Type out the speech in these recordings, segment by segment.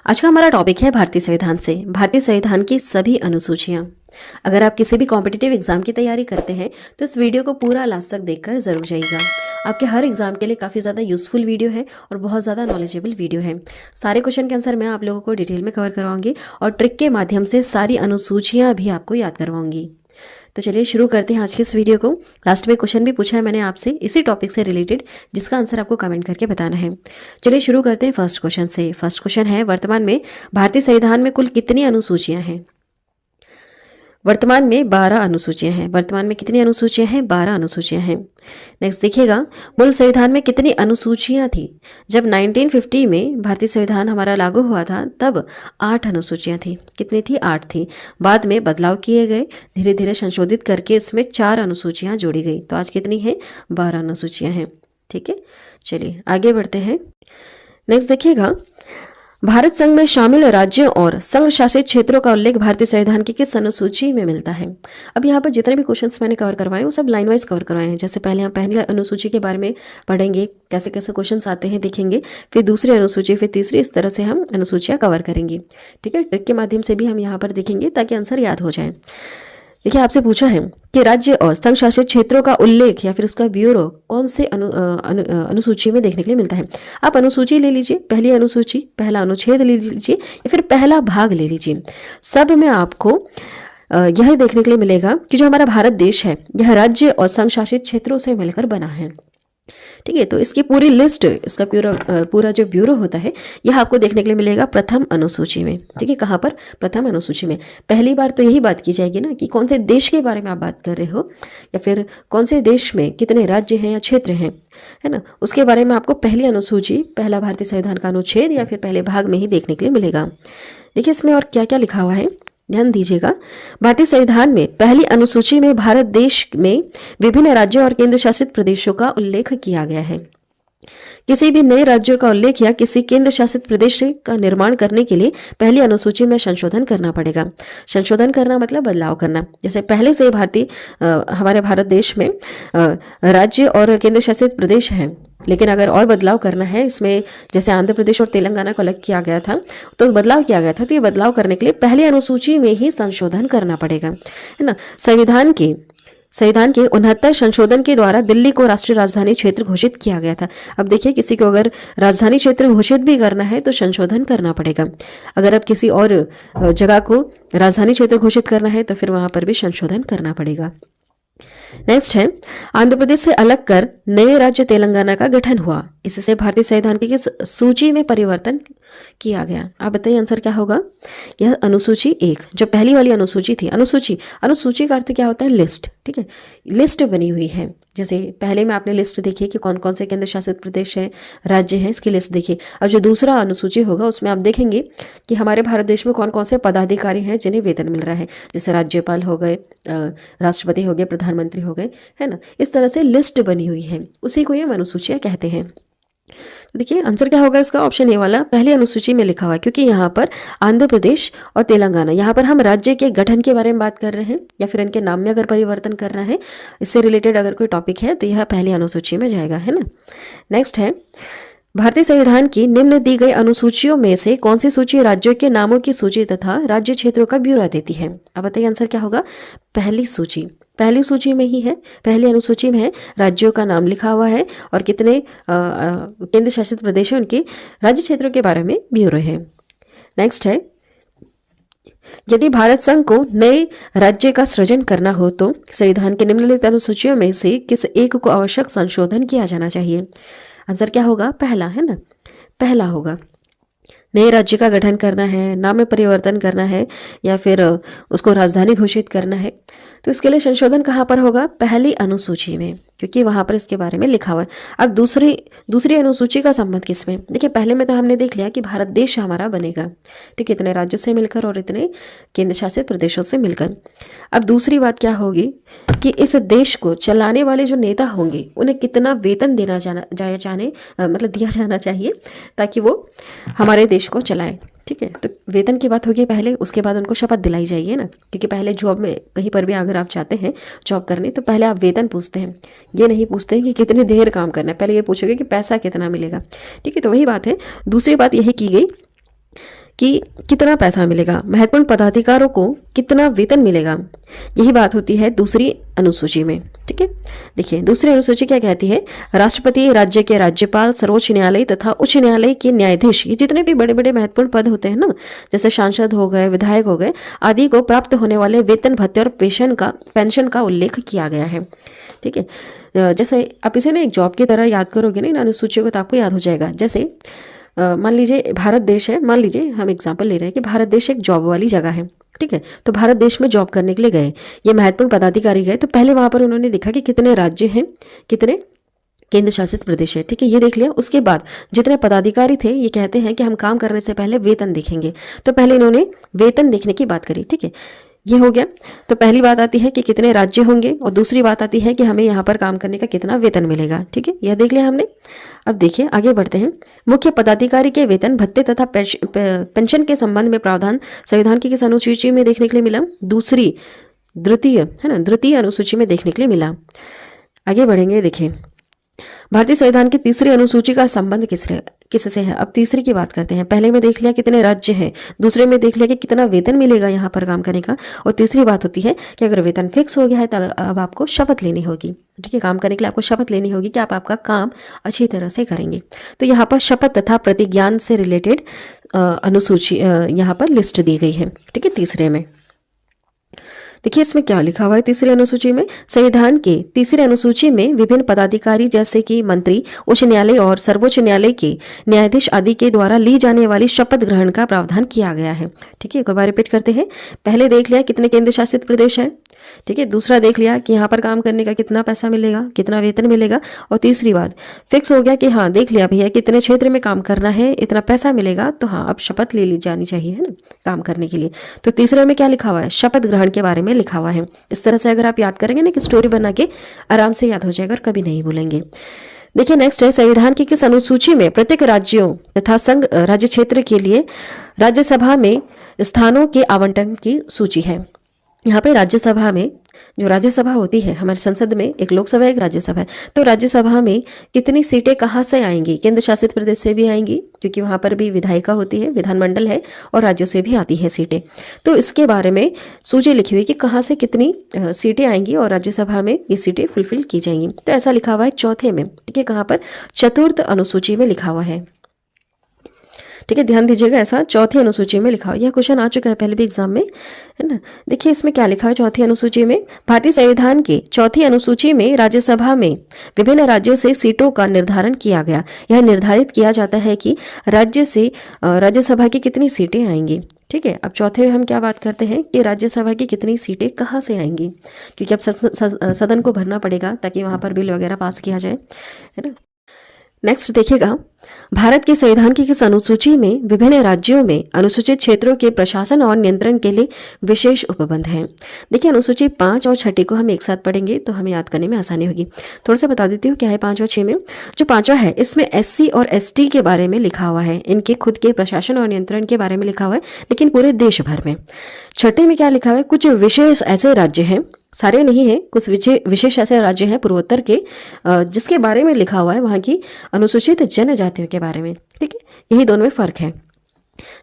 आज का हमारा टॉपिक है भारतीय संविधान से। भारतीय संविधान की सभी अनुसूचियां। अगर आप किसी भी कॉम्पिटिटिव एग्जाम की तैयारी करते हैं तो इस वीडियो को पूरा लास्ट तक देखकर जरूर जाइएगा। आपके हर एग्जाम के लिए काफ़ी ज़्यादा यूजफुल वीडियो है और बहुत ज़्यादा नॉलेजेबल वीडियो है। सारे क्वेश्चन के आंसर मैं आप लोगों को डिटेल में कवर करवाऊंगी और ट्रिक के माध्यम से सारी अनुसूचियाँ भी आपको याद करवाऊंगी। तो चलिए शुरू करते हैं आज के इस वीडियो को। लास्ट में क्वेश्चन भी पूछा है मैंने आपसे इसी टॉपिक से रिलेटेड, जिसका आंसर आपको कमेंट करके बताना है। चलिए शुरू करते हैं फर्स्ट क्वेश्चन से। फर्स्ट क्वेश्चन है, वर्तमान में भारतीय संविधान में कुल कितनी अनुसूचियां हैं? वर्तमान में 12 अनुसूचियां हैं। वर्तमान में कितनी अनुसूचियां हैं? 12 अनुसूचियां हैं। नेक्स्ट देखिएगा, मूल संविधान में कितनी अनुसूचियां थी? जब 1950 में भारतीय संविधान हमारा लागू हुआ था तब 8 अनुसूचियां थी। कितनी थी? 8 थी। बाद में बदलाव किए गए, धीरे धीरे संशोधित करके इसमें 4 अनुसूचियां जोड़ी गई। तो आज कितनी है? 12 अनुसूचियां हैं। ठीक है, चलिए आगे बढ़ते हैं। नेक्स्ट देखिएगा, भारत संघ में शामिल राज्यों और संघ शासित क्षेत्रों का उल्लेख भारतीय संविधान की किस अनुसूची में मिलता है? अब यहाँ पर जितने भी क्वेश्चंस मैंने कवर करवाए वो सब लाइन वाइज कवर करवाए हैं। जैसे पहले हम पहली अनुसूची के बारे में पढ़ेंगे, कैसे कैसे क्वेश्चंस आते हैं देखेंगे, फिर दूसरी अनुसूची, फिर तीसरी, इस तरह से हम अनुसूचियाँ कवर करेंगे। ठीक है, ट्रिक के माध्यम से भी हम यहाँ पर देखेंगे ताकि आंसर याद हो जाए। देखिए, आपसे पूछा है कि राज्य और संघ शासित क्षेत्रों का उल्लेख या फिर उसका ब्यूरो कौन से अनुसूची में देखने के लिए मिलता है? आप अनुसूची ले लीजिए, पहली अनुसूची, पहला अनुच्छेद ले लीजिए या फिर पहला भाग ले लीजिए। सब में आपको यह देखने के लिए मिलेगा कि जो हमारा भारत देश है यह राज्य और संघ शासित क्षेत्रों से मिलकर बना है। ठीक है, तो इसकी पूरी लिस्ट, इसका पूरा जो ब्यूरो होता है यह आपको देखने के लिए मिलेगा प्रथम अनुसूची में। ठीक है, कहाँ पर? प्रथम अनुसूची में। पहली बार तो यही बात की जाएगी ना कि कौन से देश के बारे में आप बात कर रहे हो या फिर कौन से देश में कितने राज्य हैं या क्षेत्र हैं, है ना, उसके बारे में आपको पहली अनुसूची, पहला भारतीय संविधान का अनुच्छेद या फिर पहले भाग में ही देखने के लिए मिलेगा। देखिए इसमें और क्या क्या लिखा हुआ है, ध्यान दीजिएगा। भारतीय संविधान में पहली अनुसूची में भारत देश में विभिन्न राज्यों और केंद्र शासित प्रदेशों का उल्लेख किया गया है। किसी भी नए राज्यों का उल्लेख या किसी केंद्र शासित प्रदेश का निर्माण करने के लिए पहली अनुसूची में संशोधन करना पड़ेगा। संशोधन करना मतलब बदलाव करना। जैसे पहले से भारतीय हमारे भारत देश में राज्य और केंद्र शासित प्रदेश हैं, लेकिन अगर और बदलाव करना है इसमें, जैसे आंध्र प्रदेश और तेलंगाना को अलग किया गया था तो बदलाव किया गया था, तो ये बदलाव करने के लिए पहली अनुसूची में ही संशोधन करना पड़ेगा, है ना। संविधान के 69 संशोधन के द्वारा दिल्ली को राष्ट्रीय राजधानी क्षेत्र घोषित किया गया था। अब देखिए, किसी को अगर राजधानी क्षेत्र घोषित भी करना है तो संशोधन करना पड़ेगा। अगर अब किसी और जगह को राजधानी क्षेत्र घोषित करना है तो फिर वहां पर भी संशोधन करना पड़ेगा। नेक्स्ट है, आंध्र प्रदेश से अलग कर नए राज्य तेलंगाना का गठन हुआ। इससे भारतीय संविधान की किस सूची में परिवर्तन किया गया? आप बताइए आंसर क्या होगा? यह अनुसूची 1, जो पहली वाली अनुसूची थी। अनुसूची का अर्थ क्या होता है? लिस्ट। ठीक है, लिस्ट बनी हुई है। जैसे पहले में आपने लिस्ट देखी कि कौन कौन से केंद्र शासित प्रदेश है, राज्य हैं, इसकी लिस्ट देखिए। अब जो दूसरा अनुसूची होगा उसमें आप देखेंगे कि हमारे भारत देश में कौन कौन से पदाधिकारी हैं जिन्हें वेतन मिल रहा है। जैसे राज्यपाल हो गए, राष्ट्रपति हो गए, प्रधानमंत्री हो गए, है ना। इस तरह से लिस्ट बनी हुई है, उसी को ये अनुसूचियाँ कहते हैं। तो देखिए आंसर क्या होगा इसका? ऑप्शन ए वाला पहली अनुसूची में लिखा हुआ है, क्योंकि यहाँ पर आंध्र प्रदेश और तेलंगाना, यहाँ पर हम राज्य के गठन के बारे में बात कर रहे हैं या फिर इनके नाम में अगर परिवर्तन करना है, इससे रिलेटेड अगर कोई टॉपिक है तो यह पहली अनुसूची में जाएगा, है ना। नेक्स्ट है, भारतीय संविधान की निम्न दी गई अनुसूचियों में से कौन सी सूची राज्यों के नामों की सूची तथा राज्य क्षेत्रों का ब्यौरा देती है? अब बताइए आंसर क्या होगा? पहली सूची में ही है, पहली अनुसूची में है, राज्यों का नाम लिखा हुआ है और कितने केंद्र शासित प्रदेश हैं उनके राज्य क्षेत्रों के बारे में ब्यौरा है। नेक्स्ट है, यदि भारत संघ को नए राज्य का सृजन करना हो तो संविधान के निम्नलिखित अनुसूचियों में से किस एक को आवश्यक संशोधन किया जाना चाहिए? आंसर क्या होगा? पहला, है ना, पहला होगा। नए राज्य का गठन करना है, नाम में परिवर्तन करना है या फिर उसको राजधानी घोषित करना है, तो इसके लिए संशोधन कहाँ पर होगा? पहली अनुसूची में, क्योंकि वहां पर इसके बारे में लिखा हुआ है। अब दूसरी अनुसूची का संबंध किसमें? देखिए, पहले में तो हमने देख लिया कि भारत देश हमारा बनेगा, ठीक है, इतने राज्यों से मिलकर और इतने केंद्र शासित प्रदेशों से मिलकर। अब दूसरी बात क्या होगी कि इस देश को चलाने वाले जो नेता होंगे उन्हें कितना वेतन दिया जाना चाहिए ताकि वो हमारे देश को चलाएं। ठीक है, तो वेतन की बात होगी पहले, उसके बाद उनको शपथ दिलाई जाएगी ना, क्योंकि पहले जॉब में कहीं पर भी अगर आप चाहते हैं जॉब करने तो पहले आप वेतन पूछते हैं, ये नहीं पूछते हैं कि कितनी देर काम करना है, पहले ये पूछोगे कि पैसा कितना मिलेगा। ठीक है, तो वही बात है। दूसरी बात यही की गई कि कितना पैसा मिलेगा, महत्वपूर्ण पदाधिकारों को कितना वेतन मिलेगा, यही बात होती है दूसरी अनुसूची में। ठीक है, देखिए दूसरी अनुसूची क्या कहती है, राष्ट्रपति, राज्य के राज्यपाल, सर्वोच्च न्यायालय तथा उच्च न्यायालय के न्यायाधीश, ये जितने भी बड़े बड़े महत्वपूर्ण पद होते हैं ना, जैसे सांसद हो गए, विधायक हो गए आदि को प्राप्त होने वाले वेतन, भत्ते और पेंशन का उल्लेख किया गया है। ठीक है, जैसे आप इसे ना एक जॉब की तरह याद करोगे ना इन अनुसूचियों को, तो आपको याद हो जाएगा। जैसे मान लीजिए भारत देश है, मान लीजिए हम एग्जाम्पल ले रहे हैं कि भारत देश एक जॉब वाली जगह है। ठीक है, तो भारत देश में जॉब करने के लिए गए, ये महत्वपूर्ण पदाधिकारी गए, तो पहले वहां पर उन्होंने देखा कि कितने राज्य हैं, कितने केंद्र शासित प्रदेश है। ठीक है, ये देख लिया। उसके बाद जितने पदाधिकारी थे ये कहते हैं कि हम काम करने से पहले वेतन देखेंगे, तो पहले इन्होंने वेतन देखने की बात करी। ठीक है, ये हो गया। तो पहली बात आती है कि कितने राज्य होंगे और दूसरी बात आती है कि हमें यहाँ पर काम करने का कितना वेतन मिलेगा। ठीक है, यह देख लिया हमने। अब देखिए आगे बढ़ते हैं। मुख्य पदाधिकारी के वेतन, भत्ते तथा पेंशन के संबंध में प्रावधान संविधान की किस अनुसूची में देखने के लिए मिला, द्वितीय अनुसूची में देखने के लिए मिला। आगे बढ़ेंगे। देखिए भारतीय संविधान की तीसरी अनुसूची का संबंध किससे है। अब तीसरी की बात करते हैं। पहले में देख लिया कितने राज्य हैं, दूसरे में देख लिया कि कितना वेतन मिलेगा यहाँ पर काम करने का, और तीसरी बात होती है कि अगर वेतन फिक्स हो गया है तो अब आपको शपथ लेनी होगी। ठीक है, काम करने के लिए आपको शपथ लेनी होगी कि आप आपका काम अच्छी तरह से करेंगे। तो यहाँ पर शपथ तथा प्रतिज्ञान से रिलेटेड अनुसूची यहाँ पर लिस्ट दी गई है। ठीक है, तीसरे में देखिए इसमें क्या लिखा हुआ है। तीसरी अनुसूची में, संविधान के तीसरी अनुसूची में विभिन्न पदाधिकारी जैसे कि मंत्री, उच्च न्यायालय और सर्वोच्च न्यायालय के न्यायाधीश आदि के द्वारा ली जाने वाली शपथ ग्रहण का प्रावधान किया गया है। ठीक है, एक बार रिपीट करते हैं। पहले देख लिया कितने केंद्र शासित प्रदेश है। ठीक है, दूसरा देख लिया कि यहाँ पर काम करने का कितना पैसा मिलेगा, कितना वेतन मिलेगा, और तीसरी बात फिक्स हो गया कि हाँ देख लिया भैया कितने क्षेत्र में काम करना है, इतना पैसा मिलेगा, तो हाँ अब शपथ ले ली जानी चाहिए, है ना, काम करने के लिए। तो तीसरे में क्या लिखा हुआ है, शपथ ग्रहण के बारे में लिखा हुआ है। इस तरह से अगर आप याद करेंगे ना कि स्टोरी बना के आराम से याद हो जाएगा और कभी नहीं भूलेंगे। देखिए नेक्स्ट है, संविधान की किस अनुसूची में प्रत्येक राज्यों तथा संघ राज्य क्षेत्र के लिए राज्यसभा में स्थानों के आवंटन की सूची है। यहाँ पे राज्यसभा में, जो राज्यसभा होती है हमारे संसद में, एक लोकसभा एक राज्यसभा है, तो राज्यसभा में कितनी सीटें कहाँ से आएंगी, केंद्र शासित प्रदेश से भी आएंगी क्योंकि वहाँ पर भी विधायिका होती है, विधानमंडल है, और राज्यों से भी आती है सीटें। तो इसके बारे में सूची लिखी हुई कि कहाँ से कितनी सीटें आएंगी और राज्यसभा में ये सीटें फुलफिल की जाएंगी। तो ऐसा लिखा हुआ है चौथे में। ठीक है, कहाँ पर, चतुर्थ अनुसूची में लिखा हुआ है। ठीक है, ध्यान दीजिएगा, ऐसा चौथी अनुसूची में लिखा हुआ। यह क्वेश्चन आ चुका है पहले भी एग्जाम में, है ना। देखिए इसमें क्या लिखा है चौथी अनुसूची में, भारतीय संविधान के चौथी अनुसूची में राज्यसभा में विभिन्न राज्यों से सीटों का निर्धारण किया गया। यह निर्धारित किया जाता है कि राज्य से राज्यसभा की कितनी सीटें आएंगी। ठीक है, अब चौथे में हम क्या बात करते हैं कि राज्यसभा की कितनी सीटें कहाँ से आएंगी, क्योंकि अब सदन को भरना पड़ेगा ताकि वहाँ पर बिल वगैरह पास किया जाए, है ना। नेक्स्ट देखिएगा, भारत के संविधान की किस अनुसूची में विभिन्न राज्यों में अनुसूचित क्षेत्रों के प्रशासन और नियंत्रण के लिए विशेष उपबंध है। देखिए अनुसूची 5 और 6 को हम एक साथ पढ़ेंगे तो हमें याद करने में आसानी होगी। थोड़ा सा बता देती हूँ क्या है 5 और 6 में। जो 5वां है इसमें SC और ST के बारे में लिखा हुआ है, इनके खुद के प्रशासन और नियंत्रण के बारे में लिखा हुआ है, लेकिन पूरे देश भर में। 6 में क्या लिखा हुआ है, कुछ विशेष ऐसे राज्य हैं, सारे नहीं है, कुछ विशेष ऐसे राज्य हैं पूर्वोत्तर के जिसके बारे में लिखा हुआ है वहाँ की अनुसूचित जनजातियों के बारे में। ठीक है, यही दोनों में फर्क है।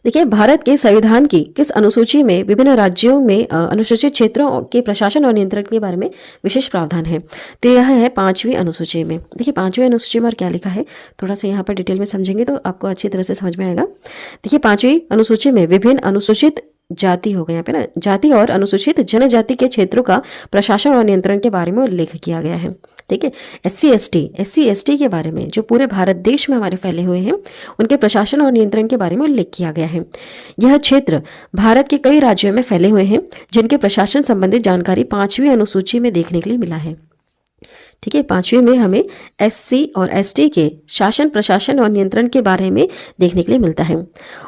देखिए भारत के संविधान की किस अनुसूची में विभिन्न राज्यों में अनुसूचित क्षेत्रों के प्रशासन और नियंत्रण के बारे में विशेष प्रावधान है। तो यह है 5वीं अनुसूची में। देखिए 5वीं अनुसूची में और क्या लिखा है, थोड़ा सा यहाँ पर डिटेल में समझेंगे तो आपको अच्छी तरह से समझ में आएगा। देखिए 5वीं अनुसूची में विभिन्न अनुसूचित जाति हो गए यहाँ पे ना, जाति और अनुसूचित जनजाति के क्षेत्रों का प्रशासन और नियंत्रण के बारे में उल्लेख किया गया है। ठीक है, SC ST के बारे में जो पूरे भारत देश में हमारे फैले हुए हैं उनके प्रशासन और नियंत्रण के बारे में उल्लेख किया गया है। यह क्षेत्र भारत के कई राज्यों में फैले हुए हैं जिनके प्रशासन संबंधित जानकारी 5वीं अनुसूची में देखने के लिए मिला है। ठीक है, 5वीं में हमें SC और ST के शासन, प्रशासन और नियंत्रण के बारे में देखने के लिए मिलता है,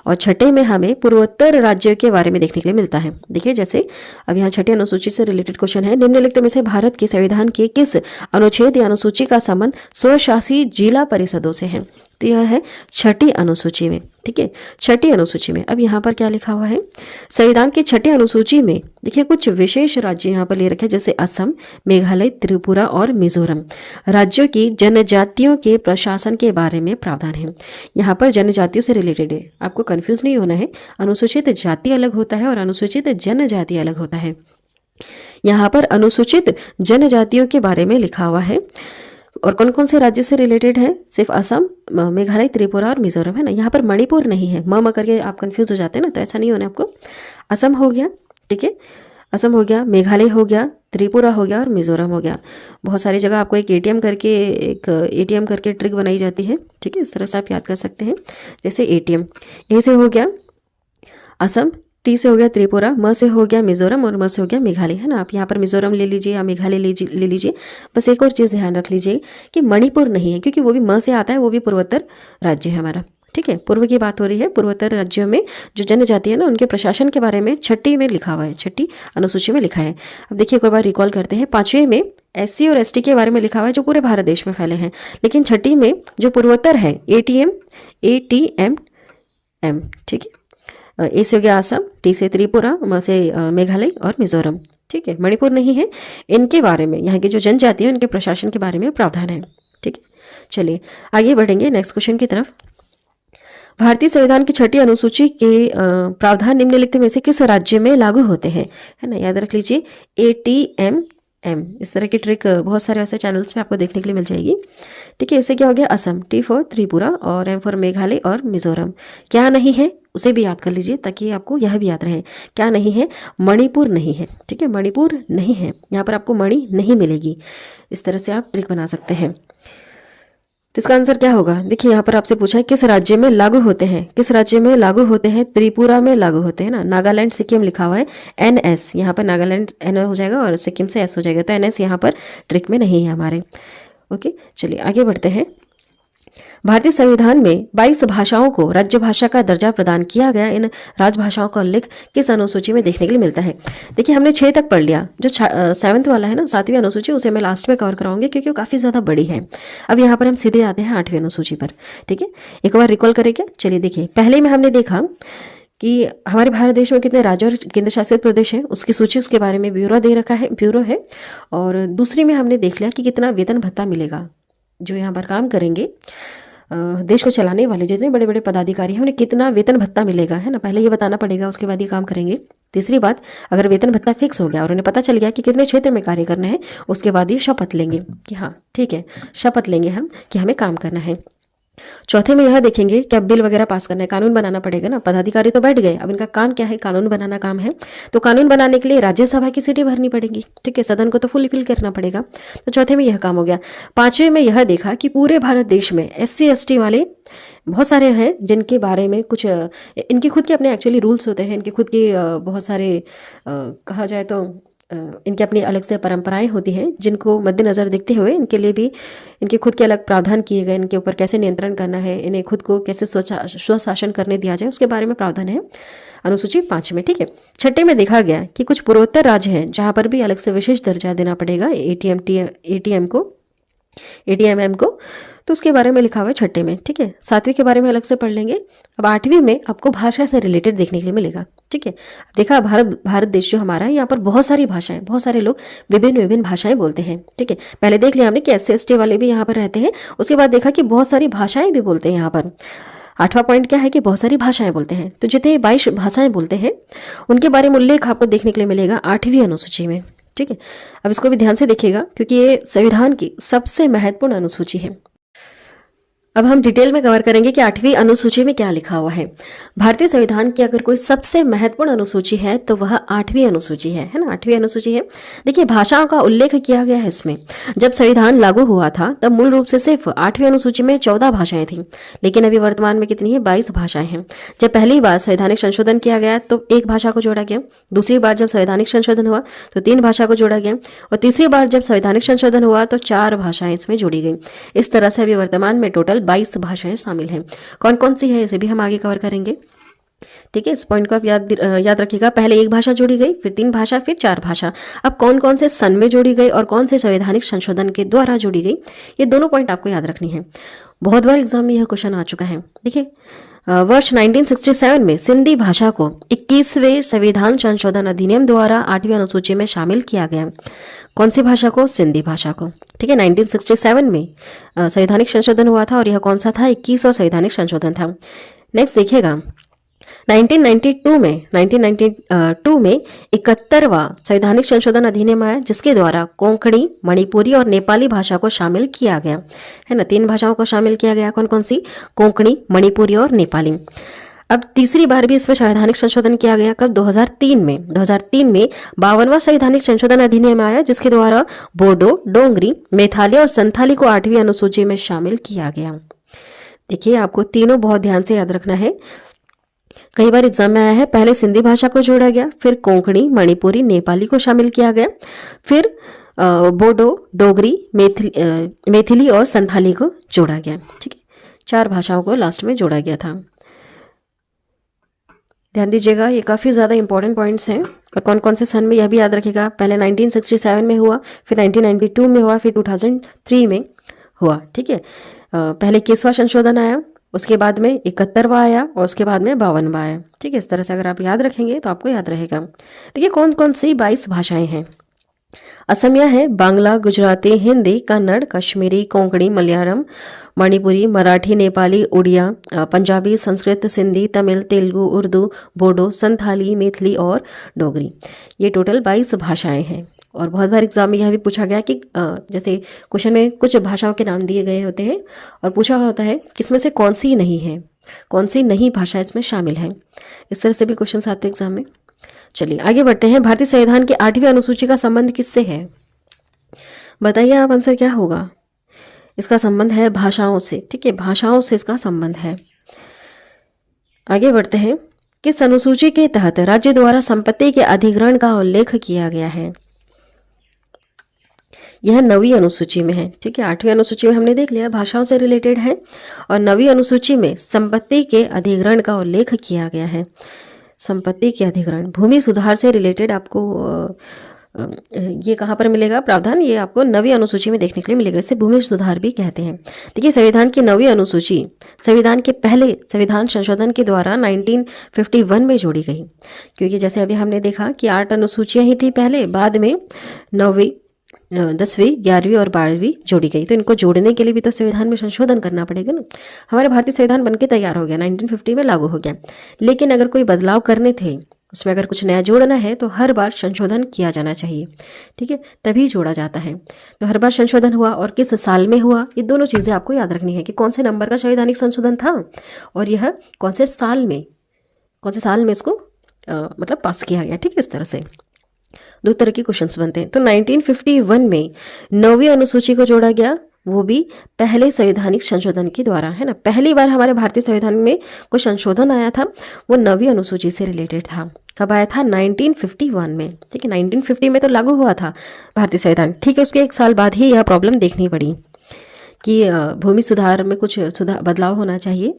और 6 में हमें पूर्वोत्तर राज्यों के बारे में देखने के लिए मिलता है। देखिए जैसे अब यहाँ 6ठी अनुसूची से रिलेटेड क्वेश्चन है, निम्नलिखित में से भारत के संविधान के किस अनुच्छेद या अनुसूची का संबंध स्वशासी जिला परिषदों से है। तो यह है छठी अनुसूची में, ठीक है, छठी अनुसूची में। अब यहाँ पर क्या लिखा हुआ है, संविधान की छठी अनुसूची में देखिए कुछ विशेष राज्य यहाँ पर ले रखे हैं, जैसे असम, मेघालय, त्रिपुरा और मिजोरम। राज्यों की जनजातियों के प्रशासन के बारे में प्रावधान है। यहाँ पर जनजातियों से रिलेटेड है, आपको कंफ्यूज नहीं होना है। अनुसूचित जाति अलग होता है और अनुसूचित जनजाति अलग होता है। यहाँ पर अनुसूचित जनजातियों के बारे में लिखा हुआ है और कौन कौन से राज्य से रिलेटेड है, सिर्फ असम, मेघालय, त्रिपुरा और मिजोरम है ना। यहाँ पर मणिपुर नहीं है, म करके आप कंफ्यूज हो जाते हैं ना, तो ऐसा नहीं होना आपको। असम हो गया, ठीक है, असम हो गया, मेघालय हो गया, त्रिपुरा हो गया और मिजोरम हो गया। बहुत सारी जगह आपको एक एटीएम करके ट्रिक बनाई जाती है, ठीक है, इस तरह से आप याद कर सकते हैं। जैसे एटीएम, ए से हो गया असम, टी से हो गया त्रिपुरा, म से हो गया मिजोरम और म से हो गया मेघालय, है ना। आप यहाँ पर मिजोरम ले लीजिए या मेघालय ले लीजिए। बस एक और चीज़ ध्यान रख लीजिए कि मणिपुर नहीं है, क्योंकि वो भी म से आता है, वो भी पूर्वोत्तर राज्य है हमारा, ठीक है। पूर्व की बात हो रही है, पूर्वोत्तर राज्यों में जो जनजाति है ना, उनके प्रशासन के बारे में छठी में लिखा हुआ है, छठी अनुसूची में लिखा है। अब देखिए एक और बार रिकॉल करते हैं। 5वें में SC और ST के बारे में लिखा हुआ है, जो पूरे भारत देश में फैले हैं। लेकिन छठी में जो पूर्वोत्तर है, ATM, ठीक है, ए से हो गया असम, टी से त्रिपुरा, म से मेघालय और मिजोरम, ठीक है। मणिपुर नहीं है। इनके बारे में, यहाँ की जो जनजाति है उनके प्रशासन के बारे में प्रावधान है, ठीक है। चलिए आगे बढ़ेंगे नेक्स्ट क्वेश्चन की तरफ। भारतीय संविधान की छठी अनुसूची के प्रावधान निम्नलिखित में से किस राज्य में लागू होते हैं, है ना। याद रख लीजिए ATM, इस तरह की ट्रिक बहुत सारे ऐसे चैनल्स पे आपको देखने के लिए मिल जाएगी, ठीक है। इससे क्या हो गया, असम, T फॉर त्रिपुरा और M फॉर मेघालय और मिजोरम। क्या नहीं है उसे भी याद कर लीजिए ताकि आपको यह भी याद रहे। क्या नहीं है, मणिपुर नहीं है, ठीक है, मणिपुर नहीं है, यहाँ पर आपको मणि नहीं मिलेगी। इस तरह से आप ट्रिक बना सकते हैं। तो इसका आंसर क्या होगा, देखिए यहाँ पर आपसे पूछा है किस राज्य में लागू होते हैं, किस राज्य में लागू होते हैं, त्रिपुरा में लागू होते हैं ना। नागालैंड, सिक्किम लिखा हुआ है NS, यहाँ पर नागालैंड N हो जाएगा और सिक्किम से S हो जाएगा, तो NS यहाँ पर ट्रिक में नहीं है हमारे। ओके, चलिए आगे बढ़ते हैं। भारतीय संविधान में 22 भाषाओं को राज्य भाषा का दर्जा प्रदान किया गया। इन राजभाषाओं का उल्लेख किस अनुसूची में देखने के लिए मिलता है। देखिए हमने 6 तक पढ़ लिया, जो 7th वाला है ना, 7वीं अनुसूची, उसे मैं लास्ट में कवर कराऊंगी क्योंकि वो काफ़ी ज़्यादा बड़ी है। अब यहाँ पर हम सीधे आते हैं 8वीं अनुसूची पर, ठीक है। एक बार रिकॉल करें क्या, चलिए देखिए। पहले में हमने देखा कि हमारे भारत देश में कितने राज्य और केंद्र शासित प्रदेश हैं, उसकी सूची, उसके बारे में ब्यूरो दे रखा है, ब्यूरो है। और दूसरी में हमने देख लिया कि कितना वेतन भत्ता मिलेगा, जो यहाँ पर काम करेंगे देश को चलाने वाले जितने बड़े बड़े पदाधिकारी हैं उन्हें कितना वेतन भत्ता मिलेगा, है ना, पहले ये बताना पड़ेगा, उसके बाद ये काम करेंगे। तीसरी बात, अगर वेतन भत्ता फिक्स हो गया और उन्हें पता चल गया कि कितने क्षेत्र में कार्य करना है, उसके बाद ये शपथ लेंगे कि हाँ ठीक है, शपथ लेंगे हम कि हमें काम करना है। चौथे में यह देखेंगे कि अब बिल वगैरह पास करना है, कानून बनाना पड़ेगा ना। पदाधिकारी तो बैठ गए, अब इनका काम क्या है, कानून बनाना काम है। तो कानून बनाने के लिए राज्यसभा की सीटें भरनी पड़ेंगी, ठीक है, सदन को तो फुलफिल करना पड़ेगा। तो चौथे में यह काम हो गया। 5वें में यह देखा कि पूरे भारत देश में SC ST वाले बहुत सारे हैं जिनके बारे में कुछ इनके खुद के अपने एक्चुअली रूल्स होते हैं, इनके खुद के बहुत सारे कहा जाए तो इनके अपनी अलग से परंपराएं होती हैं, जिनको मद्देनज़र देखते हुए इनके लिए भी इनके खुद के अलग प्रावधान किए गए। इनके ऊपर कैसे नियंत्रण करना है, इन्हें खुद को कैसे स्वशासन करने दिया जाए, उसके बारे में प्रावधान है अनुसूची 5 में, ठीक है। 6 में देखा गया कि कुछ पूर्वोत्तर राज्य हैं जहाँ पर भी अलग से विशेष दर्जा देना पड़ेगा ATM को, तो उसके बारे में लिखा हुआ है 6 में, ठीक है। 7वीं के बारे में अलग से पढ़ लेंगे। अब 8वीं में आपको भाषा से रिलेटेड देखने के लिए मिलेगा, ठीक है। देखा भारत देश जो हमारा है, यहाँ पर बहुत सारी भाषाएं, बहुत सारे लोग विभिन्न भाषाएं बोलते हैं, ठीक है। पहले देख लिया हमने कि SC ST वाले भी यहाँ पर रहते हैं, उसके बाद देखा कि बहुत सारी भाषाएं भी बोलते हैं यहाँ पर। 8वां पॉइंट क्या है कि बहुत सारी भाषाएं बोलते हैं। तो जितने 22 भाषाएं बोलते हैं उनके बारे में उल्लेख आपको देखने के लिए मिलेगा 8वीं अनुसूची में, ठीक है। अब इसको भी ध्यान से देखिएगा क्योंकि ये संविधान की सबसे महत्वपूर्ण अनुसूची है। अब हम डिटेल में कवर करेंगे कि 8वीं अनुसूची में क्या लिखा हुआ है। भारतीय संविधान की अगर कोई सबसे महत्वपूर्ण अनुसूची है तो वह 8वीं अनुसूची है ना, 8वीं अनुसूची है। देखिए भाषाओं का उल्लेख किया गया है इसमें। जब संविधान लागू हुआ था तब मूल रूप से सिर्फ 8वीं अनुसूची में 14 भाषाएं थी, लेकिन अभी वर्तमान में कितनी है, 22 भाषाएं हैं। जब पहली बार संवैधानिक संशोधन किया गया तो 1 भाषा को जोड़ा गया, दूसरी बार जब संवैधानिक संशोधन हुआ तो 3 भाषा को जोड़ा गया, और तीसरी बार जब संवैधानिक संशोधन हुआ तो 4 भाषाएं इसमें जोड़ी गई। इस तरह से अभी वर्तमान में टोटल 22 भाषाएं शामिल हैं। कौन कौन सी है इसे भी हम आगे कवर करेंगे। ठीक है, इस पॉइंट को आप याद रखिएगा। पहले एक भाषा जोड़ी गई, फिर 3 भाषा, फिर 4 भाषा। अब कौन कौन से सन में जोड़ी गई और कौन से संवैधानिक संशोधन के द्वारा जोड़ी गई, ये दोनों पॉइंट आपको याद रखनी है। बहुत बार एग्जाम में यह क्वेश्चन आ चुका है। देखिए, वर्ष 1967 में सिंधी भाषा को 21वें संविधान संशोधन अधिनियम द्वारा 8वीं अनुसूची में शामिल किया गया। कौन सी भाषा को? सिंधी भाषा को। ठीक है, 1967 में संवैधानिक संशोधन हुआ था और यह कौन सा था? 21वां संवैधानिक संशोधन था। नेक्स्ट देखिएगा, 1992 में 71वां संवैधानिक संशोधन अधिनियम आया, जिसके द्वारा कोंकणी, मणिपुरी और नेपाली भाषा को शामिल किया गया है ना। 3 भाषाओं को शामिल किया गया। कौन कौन सी? कोंकणी, मणिपुरी और नेपाली। अब तीसरी बार भी इसमें संवैधानिक संशोधन किया गया। कब? 2003 में 52वां संवैधानिक संशोधन अधिनियम आया, जिसके द्वारा बोडो, डोंगरी, मैथिली और संथाली को 8वीं अनुसूची में शामिल किया गया। देखिए, आपको तीनों बहुत ध्यान से याद रखना है। कई बार एग्जाम में आया है, पहले सिंधी भाषा को जोड़ा गया, फिर कोंकणी, मणिपुरी, नेपाली को शामिल किया गया, फिर बोडो, डोगरी, मैथिली और संथाली को जोड़ा गया। ठीक है, 4 भाषाओं को लास्ट में जोड़ा गया था। ध्यान दीजिएगा, ये काफ़ी ज़्यादा इंपॉर्टेंट पॉइंट्स हैं। और कौन कौन से सन में, यह भी याद रखिएगा। पहले 1967 में हुआ, फिर 1992 में हुआ, फिर 2003 में हुआ। ठीक है, पहले 21वां संशोधन आया, उसके बाद में 71वां आया और उसके बाद में 52वां आया। ठीक है, इस तरह से अगर आप याद रखेंगे तो आपको याद रहेगा। देखिए, कौन कौन सी 22 भाषाएं हैं। असमिया है, बांग्ला, गुजराती, हिंदी, कन्नड़, कश्मीरी, कोंकणी, मलयालम, मणिपुरी, मराठी, नेपाली, उड़िया, पंजाबी, संस्कृत, सिंधी, तमिल, तेलुगु, उर्दू, बोडो, संथाली, मैथिली और डोगरी। ये टोटल 22 भाषाएं हैं। और बहुत बार एग्जाम में यह भी पूछा गया कि जैसे क्वेश्चन में कुछ भाषाओं के नाम दिए गए होते हैं और पूछा होता है किसमें से कौन सी नहीं है, कौन सी नहीं भाषा इसमें शामिल है। इस तरह से भी क्वेश्चन आते हैं एग्जाम में। चलिए आगे बढ़ते हैं। भारतीय संविधान की 8वीं अनुसूची का संबंध किससे है? बताइए आप, आंसर क्या होगा? इसका संबंध है भाषाओं से। ठीक है, भाषाओं से इसका संबंध है। आगे बढ़ते हैं। किस अनुसूची के तहत राज्य द्वारा संपत्ति के अधिग्रहण का उल्लेख किया गया है? यह 9वीं अनुसूची में है। ठीक है, 8वीं अनुसूची में हमने देख लिया भाषाओं से रिलेटेड है, और 9वीं अनुसूची में संपत्ति के अधिग्रहण का उल्लेख किया गया है। संपत्ति के अधिग्रहण, भूमि सुधार से रिलेटेड आपको ये कहाँ पर मिलेगा प्रावधान? ये आपको 9वीं अनुसूची में देखने के लिए मिलेगा। इसे भूमि सुधार भी कहते हैं। देखिए, संविधान की 9वीं अनुसूची संविधान के पहले संविधान संशोधन के द्वारा 1951 में जोड़ी गई, क्योंकि जैसे अभी हमने देखा कि 8 अनुसूचियां ही थी पहले, बाद में 9वीं, 10वीं, 11वीं और 12वीं जोड़ी गई। तो इनको जोड़ने के लिए भी तो संविधान में संशोधन करना पड़ेगा ना। हमारा भारतीय संविधान बनके तैयार हो गया, 1950 में लागू हो गया, लेकिन अगर कोई बदलाव करने थे, उसमें अगर कुछ नया जोड़ना है तो हर बार संशोधन किया जाना चाहिए। ठीक है, तभी जोड़ा जाता है। तो हर बार संशोधन हुआ और किस साल में हुआ, ये दोनों चीज़ें आपको याद रखनी है कि कौन से नंबर का संवैधानिक संशोधन था और यह कौन से साल में इसको मतलब पास किया गया। ठीक है, इस तरह से 2 तरह के क्वेश्चंस बनते हैं। तो 1951 में 9वीं अनुसूची को जोड़ा गया, वो भी पहले संवैधानिक संशोधन के द्वारा, है ना। पहली बार हमारे भारतीय संविधान में कोई संशोधन आया था, वो 9वीं अनुसूची से रिलेटेड था। कब आया था? 1951 में। ठीक है, 1950 में तो लागू हुआ था भारतीय संविधान। ठीक है, उसके 1 साल बाद ही यह प्रॉब्लम देखनी पड़ी कि भूमि सुधार में कुछ बदलाव होना चाहिए।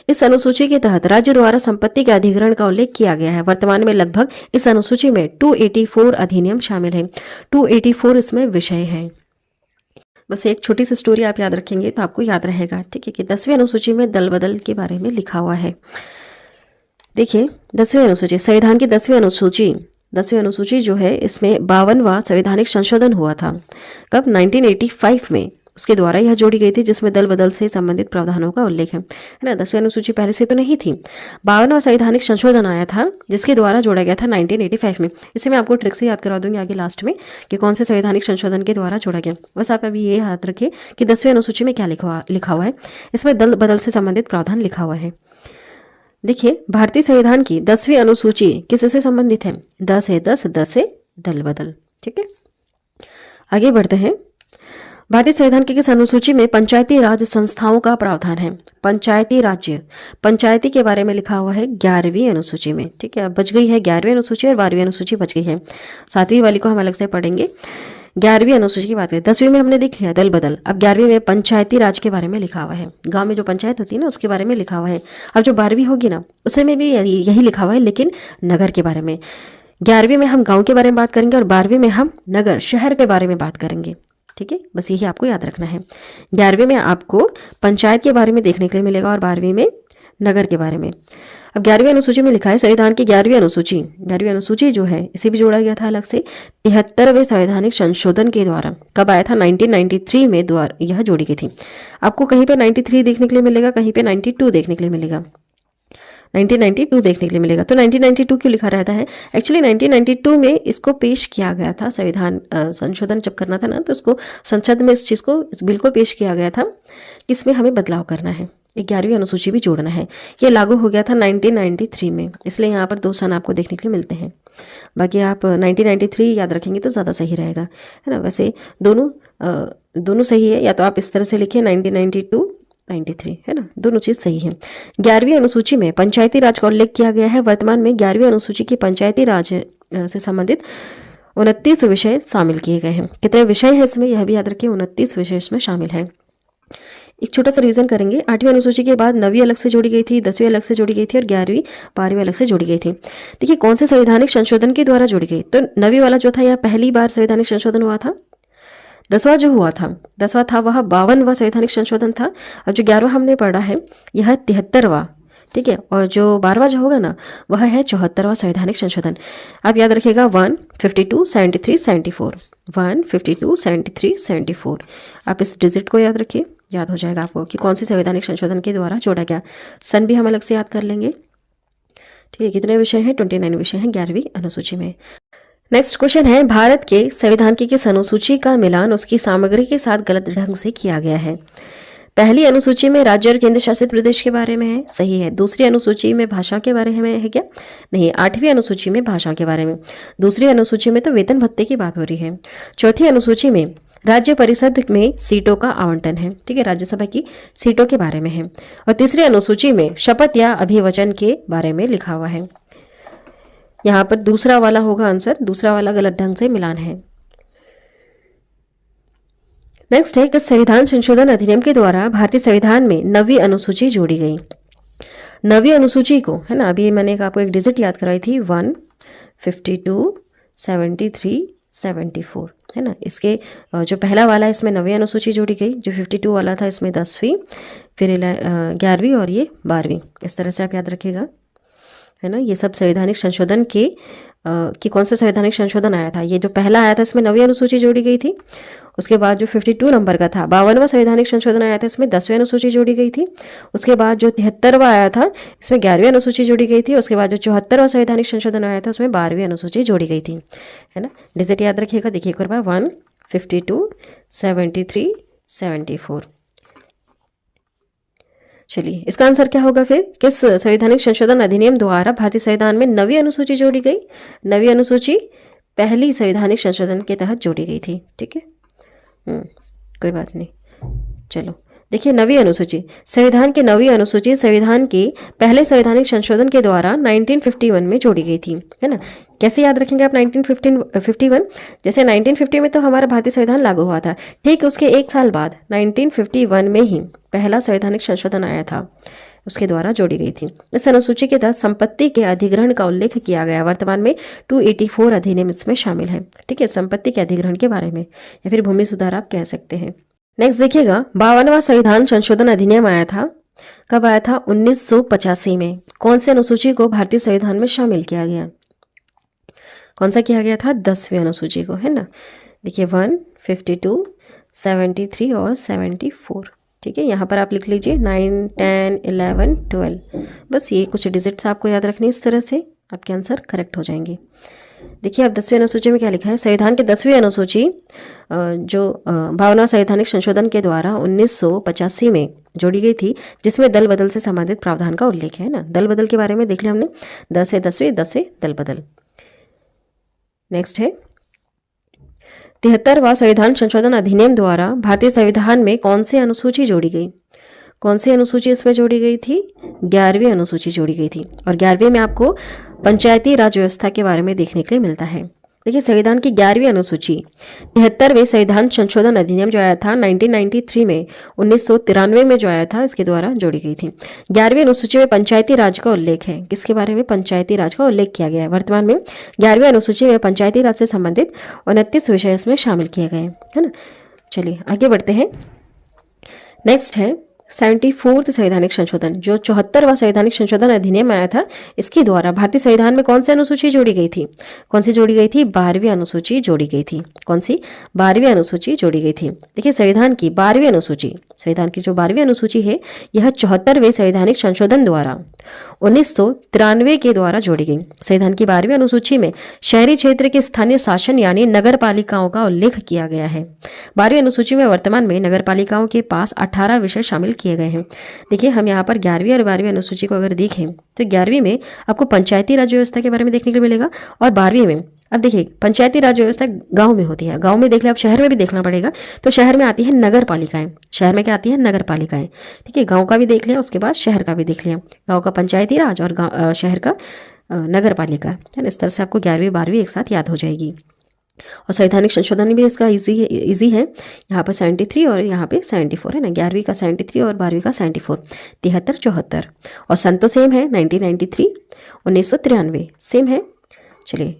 इस अनुसूची के तहत राज्य द्वारा संपत्ति के अधिग्रहण का उल्लेख किया गया है। वर्तमान में लगभग इस अनुसूची में 284 अधिनियम शामिल है। 284 इसमें विषय है। बस एक छोटी सी स्टोरी आप याद रखेंगे तो आपको याद रहेगा। ठीक है, कि 10वीं अनुसूची में दल बदल के बारे में लिखा हुआ है। देखिए, 10वीं अनुसूची, संविधान की 10वीं अनुसूची जो है, इसमें 52वां संवैधानिक संशोधन हुआ था। कब? 1985 में। उसके द्वारा यह जोड़ी गई थी, जिसमें दल बदल से संबंधित प्रावधानों का उल्लेख है ना। 10वीं अनुसूची पहले से तो नहीं थी। 52वां संवैधानिक संशोधन आया था, जिसके द्वारा जोड़ा गया था 1985 में। इसे मैं आपको ट्रिक से याद करवा दूंगी आगे लास्ट में कि कौन से संवैधानिक संशोधन के द्वारा जोड़ा गया। बस आप अभी ये याद रखिए कि 10वीं अनुसूची में क्या लिखा हुआ है। इसमें दल बदल से संबंधित प्रावधान लिखा हुआ है। देखिए, भारतीय संविधान की 10वीं अनुसूची किससे संबंधित है? 10 है, 10 से दल बदल। ठीक है, आगे बढ़ते हैं। भारतीय संविधान की किस अनुसूची में पंचायती राज संस्थाओं का प्रावधान है? पंचायती के बारे में लिखा हुआ है 11वीं अनुसूची में। ठीक है, अब बच गई है 11वीं अनुसूची और 12वीं अनुसूची बच गई है। 7वीं वाली को हम अलग से पढ़ेंगे। 11वीं अनुसूची की बात करें, 10वीं में हमने देख लिया दल बदल, अब 11वीं में पंचायती राज के बारे में लिखा हुआ है। गांव में जो पंचायत होती है ना उसके बारे में लिखा हुआ है। अब जो 12वीं होगी ना उसमें भी यही लिखा हुआ है, लेकिन नगर के बारे में। 11वीं में हम गाँव के बारे में बात करेंगे और 12वीं में हम नगर शहर के बारे में बात करेंगे। ठीक है, बस यही आपको याद रखना है। 11वीं में आपको पंचायत के बारे में देखने के लिए मिलेगा और 12वीं में नगर के बारे में। अब 11वीं अनुसूची में लिखा है संविधान की 11वीं अनुसूची, 11वीं अनुसूची जो है इसे भी जोड़ा गया था अलग से 73वें संवैधानिक संशोधन के द्वारा। कब आया था? 1993 में द्वारा यह जोड़ी गई थी। आपको कहीं पे 93 देखने के लिए मिलेगा, कहीं पे 92 देखने के लिए मिलेगा, 1992 देखने के लिए मिलेगा। तो 1992 क्यों लिखा रहता है? एक्चुअली 1992 में इसको पेश किया गया था, संविधान संशोधन जब करना था ना तो उसको संसद में इस चीज़ को, इस बिल को पेश किया गया था कि इसमें हमें बदलाव करना है, 11वीं अनुसूची भी जोड़ना है। ये लागू हो गया था 1993 में, इसलिए यहाँ पर 2 सन आपको देखने के लिए मिलते हैं। बाकी आप 1993 याद रखेंगे तो ज़्यादा सही रहेगा, है ना। वैसे दोनों सही है, या तो आप इस तरह से लिखिए 1992 93, है ना, दोनों चीज़ सही है। 11वीं अनुसूची में पंचायती राज का उल्लेख किया गया है। वर्तमान में 11वीं अनुसूची की पंचायती राज से संबंधित 29 विषय शामिल किए गए हैं। कितने विषय हैं इसमें यह भी याद रखिए, 29 विषय इसमें शामिल है। एक छोटा सा रिवीजन करेंगे। 8वीं अनुसूची के बाद 9वीं अलग से जोड़ी गई थी, 10वीं अलग से जोड़ी गई थी और 11वीं 12वीं अलग से जोड़ी गई थी। देखिए कौन से संवैधानिक संशोधन के द्वारा जोड़ी गई, तो 9वीं वाला जो था यह पहली बार संवैधानिक संशोधन हुआ था। 10वां जो हुआ था, 10वां था वह 52वां संवैधानिक संशोधन था। अब जो 11वां हमने पढ़ा है यह 73वां, ठीक है, और जो 12वां जो होगा ना वह है 74वां संवैधानिक संशोधन। आप याद रखिएगा 152, 73, 74, 152, 73, 74। आप इस डिजिट को याद रखिए, याद हो जाएगा आपको कि कौन सी संवैधानिक संशोधन के द्वारा जोड़ा गया। सन भी हम अलग से याद कर लेंगे। ठीक है, कितने विषय हैं? 29 विषय हैं 11वीं अनुसूची में। नेक्स्ट क्वेश्चन है, भारत के संविधान की किस अनुसूची का मिलान उसकी सामग्री के साथ गलत ढंग से किया गया है? पहली अनुसूची में राज्य और केंद्र शासित प्रदेश के बारे में है, सही है। दूसरी अनुसूची में भाषा के बारे में है क्या? नहीं। 8वीं अनुसूची में भाषा के बारे में। दूसरी अनुसूची में तो वेतन भत्ते की बात हो रही है। चौथी अनुसूची में राज्य परिषद में सीटों का आवंटन है, ठीक है, राज्यसभा की सीटों के बारे में है। और तीसरी अनुसूची में शपथ या अभिवचन के बारे में लिखा हुआ है। यहाँ पर दूसरा वाला होगा आंसर, दूसरा वाला गलत ढंग से मिलान है। नेक्स्ट है कि संविधान संशोधन अधिनियम के द्वारा भारतीय संविधान में 9वीं अनुसूची जोड़ी गई। 9वीं अनुसूची को, है ना, अभी मैंने आपको एक डिजिट याद कराई थी 152, 73, 74, है ना। इसके जो पहला वाला है इसमें 9वीं अनुसूची जोड़ी गई, जो 52 वाला था इसमें 10वीं, फिर 11वीं और ये 12वीं, इस तरह से आप याद रखिएगा, है ना। ये सब संवैधानिक संशोधन के कि कौन सा संवैधानिक संशोधन आया था। ये जो पहला आया था इसमें 9वीं अनुसूची जोड़ी गई थी। उसके बाद जो 52 नंबर का था 52वां संवैधानिक संशोधन आया था, इसमें 10वीं अनुसूची जोड़ी गई थी। उसके बाद जो 73वां आया था इसमें 11वीं अनुसूची जोड़ी गई थी। उसके बाद जो 74वां संवैधानिक संशोधन आया था उसमें 12वीं अनुसूची जोड़ी गई थी, है ना। डिजिट याद रखिएगा, देखिए एक बार 152, 73, 74। चलिए इसका आंसर क्या होगा फिर? किस संवैधानिक संशोधन अधिनियम द्वारा भारतीय संविधान में 9वीं अनुसूची जोड़ी गई? 9वीं अनुसूची पहली संवैधानिक संशोधन के तहत जोड़ी गई थी, ठीक है। कोई बात नहीं। चलो देखिए 9वीं अनुसूची, संविधान की 9वीं अनुसूची संविधान के पहले संवैधानिक संशोधन के द्वारा 1951 में जोड़ी गई थी, है ना। कैसे याद रखेंगे आप 1951? जैसे 1950 में तो हमारा भारतीय संविधान लागू हुआ था, ठीक उसके एक साल बाद 1951 में ही पहला संवैधानिक संशोधन आया था, उसके द्वारा जोड़ी गई थी। इस अनुसूची के तहत संपत्ति के अधिग्रहण का उल्लेख किया गया। वर्तमान में 284 अधिनियम इसमें शामिल है, ठीक है, संपत्ति के अधिग्रहण के बारे में, या फिर भूमि सुधार आप कह सकते हैं। नेक्स्ट देखिएगा 52वां संविधान संशोधन अधिनियम आया था, कब आया था? 1985 में। कौन से अनुसूची को भारतीय संविधान में शामिल किया गया? कौन सा किया गया था? 10वीं अनुसूची को, है ना। देखिए 152, 73 और 74, ठीक है। यहाँ पर आप लिख लीजिए 9, 10, 11, 12। बस ये कुछ डिजिट्स आपको याद रखनी, इस तरह से आपके आंसर करेक्ट हो जाएंगे। देखिए अब 10वीं अनुसूची में क्या लिखा है? संविधान की 10वीं अनुसूची जो 52वां संवैधानिक संशोधन के द्वारा 1985 में जोड़ी गई थी, जिसमें दल बदल से संबंधित प्रावधान का उल्लेख है ना। दल बदल के बारे में देख लिया हमने, 10 है 10वीं, 10 है दल बदल। नेक्स्ट है 73वां संविधान संशोधन अधिनियम द्वारा भारतीय संविधान में कौन सी अनुसूची जोड़ी गई? कौन सी अनुसूची इसमें जोड़ी गई थी? 11वीं अनुसूची जोड़ी गई थी। और 11वीं में आपको पंचायती राज व्यवस्था के बारे में देखने के लिए मिलता है। देखिए संविधान की 11वीं अनुसूची 73वें संविधान संशोधन अधिनियम जो आया था 1993 में, 1993 में जो आया था, इसके द्वारा जोड़ी गई थी। 11वीं अनुसूची में पंचायती राज का उल्लेख है। किसके बारे में? पंचायती राज का उल्लेख किया गया है। वर्तमान में 11वीं अनुसूची में पंचायती राज से संबंधित 29 विषय इसमें शामिल किए गए हैं, है ना। चलिए आगे बढ़ते हैं। नेक्स्ट है 74th संवैधानिक संशोधन, जो 74वां संवैधानिक संशोधन अधिनियम आया था, इसके द्वारा भारतीय संविधान में कौन सी अनुसूची जोड़ी गई थी? कौन सी जोड़ी गई थी? 12वीं अनुसूची जोड़ी गई थी। कौन सी? 12वीं अनुसूची जोड़ी गई थी। देखिए संविधान की 12वीं अनुसूची, संविधान की जो 12वीं अनुसूची है, यह 74वें संवैधानिक संशोधन द्वारा 1993 के द्वारा जोड़ी गई। संविधान की 12वीं अनुसूची में शहरी क्षेत्र के स्थानीय शासन यानी नगर पालिकाओं का उल्लेख किया गया है। 12वीं अनुसूची में वर्तमान में नगर पालिकाओं के पास 18 विषय शामिल किए गए हैं। देखिए हम यहाँ पर 11वीं और 12वीं अनुसूची को अगर देखें तो 11वीं में आपको पंचायती राज व्यवस्था के बारे में देखने को मिलेगा, और 12वीं में अब देखिए पंचायती राज व्यवस्था गांव में होती है। गांव में देख लिया, अब शहर में भी देखना पड़ेगा, तो शहर में आती है नगर पालिकाएं। शहर में क्या आती है? नगर पालिकाएं। ठीक है, गांव का भी देख लिया, उसके बाद शहर का भी देख लिया। गांव का पंचायती राज और शहर का नगर पालिका, है ना। इस तरह से आपको 11वीं 12वीं एक साथ याद हो जाएगी। और संवैधानिक संशोधन भी इसका इजी है। यहाँ पर 73 और यहाँ पे 74 है ना। 11वीं का 73 और 12वीं का 74, 73 74। और सन तो सेम है, 1993 1993 सेम है। चलिए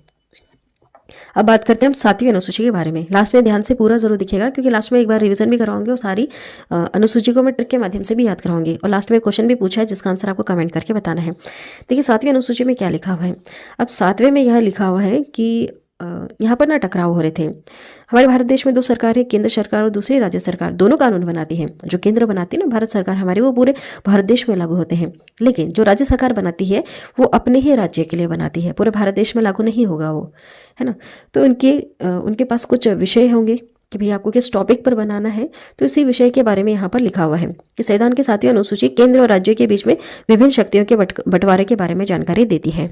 अब बात करते हैं हम 7वीं अनुसूची के बारे में। लास्ट में ध्यान से पूरा जरूर दिखेगा, क्योंकि लास्ट में एक बार रिवीजन भी करवाऊंगे और सारी अनुसूची को मैं ट्रिक के माध्यम से भी याद करवाऊंगी। और लास्ट में क्वेश्चन भी पूछा है जिसका आंसर आपको कमेंट करके बताना है। देखिए 7वीं अनुसूची में क्या लिखा हुआ है। अब 7वें में यह लिखा हुआ है कि यहाँ पर ना टकराव हो रहे थे। हमारे भारत देश में 2 सरकारें, केंद्र सरकार और दूसरी राज्य सरकार, दोनों कानून बनाती हैं। जो केंद्र बनाती है ना भारत सरकार हमारी, वो पूरे भारत देश में लागू होते हैं। लेकिन जो राज्य सरकार बनाती है वो अपने ही राज्य के लिए बनाती है, पूरे भारत देश में लागू नहीं होगा वो, है ना। तो उनके पास कुछ विषय होंगे कि भाई आपको किस टॉपिक पर बनाना है, तो इसी विषय के बारे में यहाँ पर लिखा हुआ है कि संविधान की 7वीं अनुसूची केंद्र और राज्यों के बीच में विभिन्न शक्तियों के बंटवारे के बारे में जानकारी देती है।